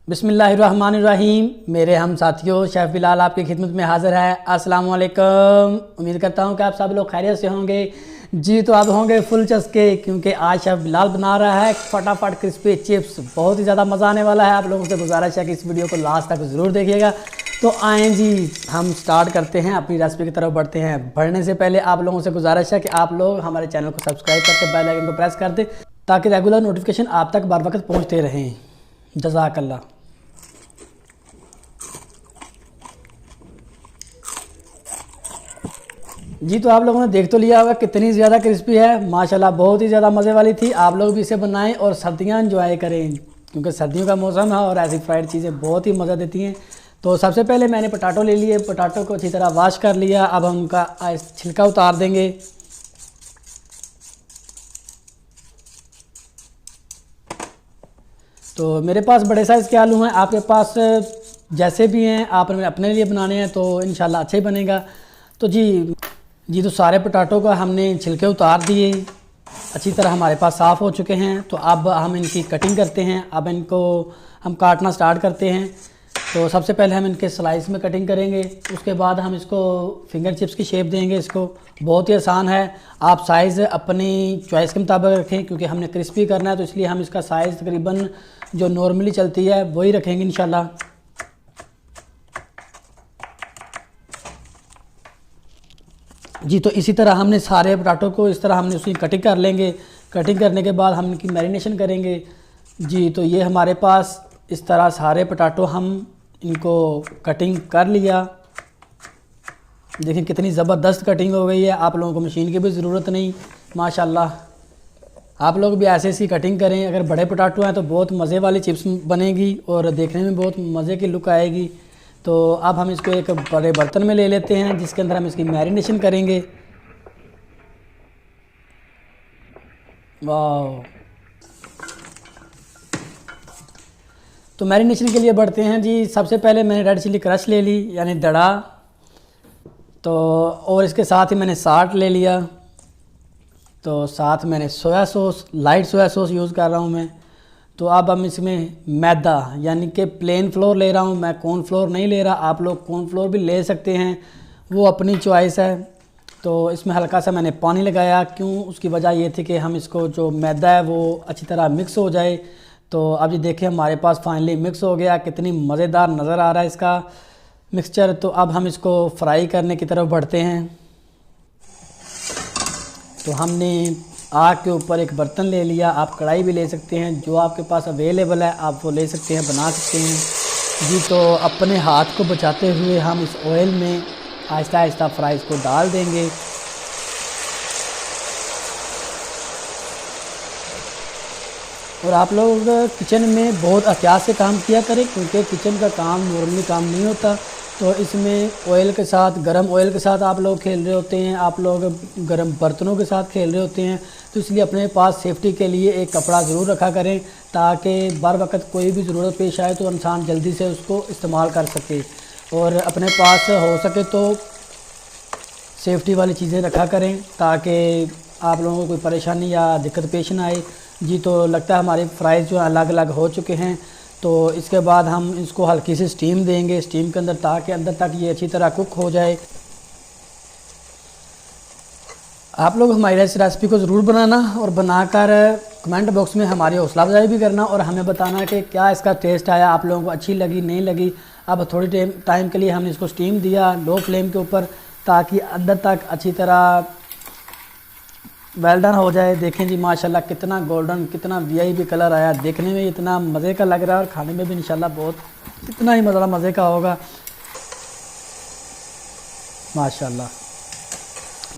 बिस्मिल्लाहिर्रहमानिर्रहीम। मेरे हम साथियों, शेफ़ बिलाल आपकी खिदमत में हाज़िर है। अस्सलाम वालेकुम। उम्मीद करता हूँ कि आप सब लोग खैरियत से होंगे। जी तो आप होंगे फुल चस्के, क्योंकि आज शेफ़ बिलाल बना रहा है फटाफट क्रिस्पी चिप्स। बहुत ही ज़्यादा मज़ा आने वाला है। आप लोगों से गुजारिश है कि इस वीडियो को लास्ट तक ज़रूर देखिएगा। तो आएँ जी, हम स्टार्ट करते हैं, अपनी रेसिपी की तरफ बढ़ते हैं। बढ़ने से पहले आप लोगों से गुजारिश है कि आप लोग हमारे चैनल को सब्सक्राइब करके बेल आइकन को प्रेस कर दें, ताकि रेगुलर नोटिफिकेशन आप तक बर वक्त पहुँचते रहें। जज़ाकल्लाह। जी तो आप लोगों ने देख तो लिया होगा कितनी ज़्यादा क्रिस्पी है, माशाल्लाह बहुत ही ज़्यादा मज़े वाली थी। आप लोग भी इसे बनाएं और सर्दियां एंजॉय करें, क्योंकि सर्दियों का मौसम है और ऐसी फ्राइड चीज़ें बहुत ही मज़ा देती हैं। तो सबसे पहले मैंने पोटैटो ले लिए, पोटैटो को अच्छी तरह वॉश कर लिया। अब हम उनका छिलका उतार देंगे। तो मेरे पास बड़े साइज़ के आलू हैं, आपके पास जैसे भी हैं, आप अपने लिए बनाने हैं तो इंशाल्लाह अच्छा ही बनेगा। तो जी तो सारे पोटैटो का हमने छिलके उतार दिए, अच्छी तरह हमारे पास साफ़ हो चुके हैं। तो अब हम इनकी कटिंग करते हैं। अब इनको हम काटना स्टार्ट करते हैं। तो सबसे पहले हम इनके स्लाइस में कटिंग करेंगे, उसके बाद हम इसको फिंगर चिप्स की शेप देंगे। इसको बहुत ही आसान है, आप साइज़ अपनी चॉइस के मुताबिक रखें, क्योंकि हमने क्रिस्पी करना है। तो इसलिए हम इसका साइज़ तकरीबन जो नॉर्मली चलती है वही रखेंगे इंशाल्लाह। जी तो इसी तरह हमने सारे पोटैटो को इस तरह हमने उसकी कटिंग कर लेंगे। कटिंग करने के बाद हम इनकी मैरिनेशन करेंगे। जी तो ये हमारे पास इस तरह सारे पोटैटो हम इनको कटिंग कर लिया। देखिए कितनी ज़बरदस्त कटिंग हो गई है, आप लोगों को मशीन की भी ज़रूरत नहीं, माशाल्लाह। आप लोग भी ऐसे ऐसी कटिंग करें। अगर बड़े पोटैटो हैं तो बहुत मज़े वाली चिप्स बनेगी और देखने में बहुत मज़े की लुक आएगी। तो अब हम इसको एक बड़े बर्तन में ले लेते हैं, जिसके अंदर हम इसकी मैरिनेशन करेंगे। वाह, तो मैरिनेशन के लिए बढ़ते हैं जी। सबसे पहले मैंने रेड चिली क्रश ले ली, यानी दड़ा। तो और इसके साथ ही मैंने साल्ट ले लिया। तो साथ मैंने soya sauce, light soya sauce use कर रहा हूँ मैं। तो अब हम इसमें मैदा यानी कि प्लेन फ्लोर ले रहा हूँ मैं, कॉर्न फ्लोर नहीं ले रहा। आप लोग कॉर्न फ्लोर भी ले सकते हैं, वो अपनी चॉइस है। तो इसमें हल्का सा मैंने पानी लगाया, क्यों, उसकी वजह ये थी कि हम इसको जो मैदा है वो अच्छी तरह मिक्स हो जाए। तो अब ये देखिए हमारे पास फाइनली मिक्स हो गया, कितनी मज़ेदार नज़र आ रहा है इसका मिक्सचर। तो अब हम इसको फ्राई करने की तरफ बढ़ते हैं। तो हमने आग के ऊपर एक बर्तन ले लिया, आप कढ़ाई भी ले सकते हैं, जो आपके पास अवेलेबल है आप वो ले सकते हैं, बना सकते हैं। जी तो अपने हाथ को बचाते हुए हम इस ऑयल में आहिस्ता आहिस्ता फ्राइज़ को डाल देंगे। और आप लोग किचन में बहुत एहतियात से काम किया करें, क्योंकि किचन का काम नॉर्मली काम नहीं होता। तो इसमें ऑयल के साथ, गरम ऑयल के साथ आप लोग खेल रहे होते हैं, आप लोग गरम बर्तनों के साथ खेल रहे होते हैं। तो इसलिए अपने पास सेफ्टी के लिए एक कपड़ा ज़रूर रखा करें, ताकि बर वक्त कोई भी ज़रूरत पेश आए तो इंसान जल्दी से उसको इस्तेमाल कर सके। और अपने पास हो सके तो सेफ्टी वाली चीज़ें रखा करें, ताकि आप लोगों को कोई परेशानी या दिक्कत पेश ना आए। जी तो लगता है हमारे फ्राइज़ जो अलग अलग हो चुके हैं। तो इसके बाद हम इसको हल्की सी स्टीम देंगे, स्टीम के अंदर, ताकि अंदर तक ये अच्छी तरह कुक हो जाए। आप लोग हमारी इस रेसिपी को ज़रूर बनाना और बनाकर कमेंट बॉक्स में हमारी हौसला अफजाई भी करना और हमें बताना कि क्या इसका टेस्ट आया, आप लोगों को अच्छी लगी नहीं लगी। अब थोड़ी टाइम के लिए हमने इसको स्टीम दिया लो फ्लेम के ऊपर, ताकि अंदर तक अच्छी तरह वेल डन हो जाए। देखें जी माशाल्लाह कितना गोल्डन, कितना वीआईपी कलर आया, देखने में इतना मज़े का लग रहा है और खाने में भी इंशाल्लाह बहुत इतना ही मज़े का होगा माशाल्लाह।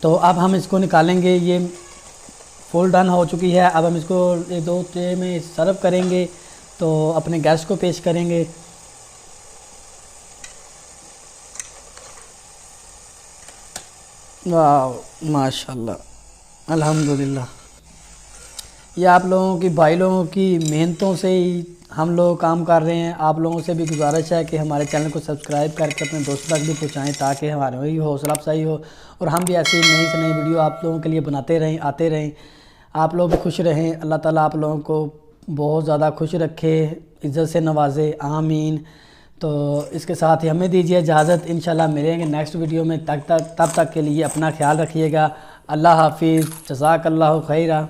तो अब हम इसको निकालेंगे, ये फुल डन हो चुकी है। अब हम इसको एक दो ट्रे में सर्व करेंगे, तो अपने गेस्ट को पेश करेंगे। वाह माशाल्लाह, अल्हम्दुलिल्लाह। ये आप लोगों की, भाई लोगों की मेहनतों से ही हम लोग काम कर रहे हैं। आप लोगों से भी गुजारिश है कि हमारे चैनल को सब्सक्राइब करके अपने दोस्तों तक भी पहुँचाएँ, ताकि हमारे वही हौसला अफजाई हो और हम भी ऐसी नई से नई वीडियो आप लोगों के लिए बनाते रहें, आते रहें। आप लोग भी खुश रहें। अल्लाह ताला आप लोगों को बहुत ज़्यादा खुश रखे, इज़्ज़त से नवाजे, आमीन। तो इसके साथ ही हमें दीजिए इजाज़त, इंशाल्लाह मिलेंगे नेक्स्ट वीडियो में। तब तक के लिए अपना ख्याल रखिएगा। अल्लाह हाफिज़, जज़ाकल्लाहु खैरा।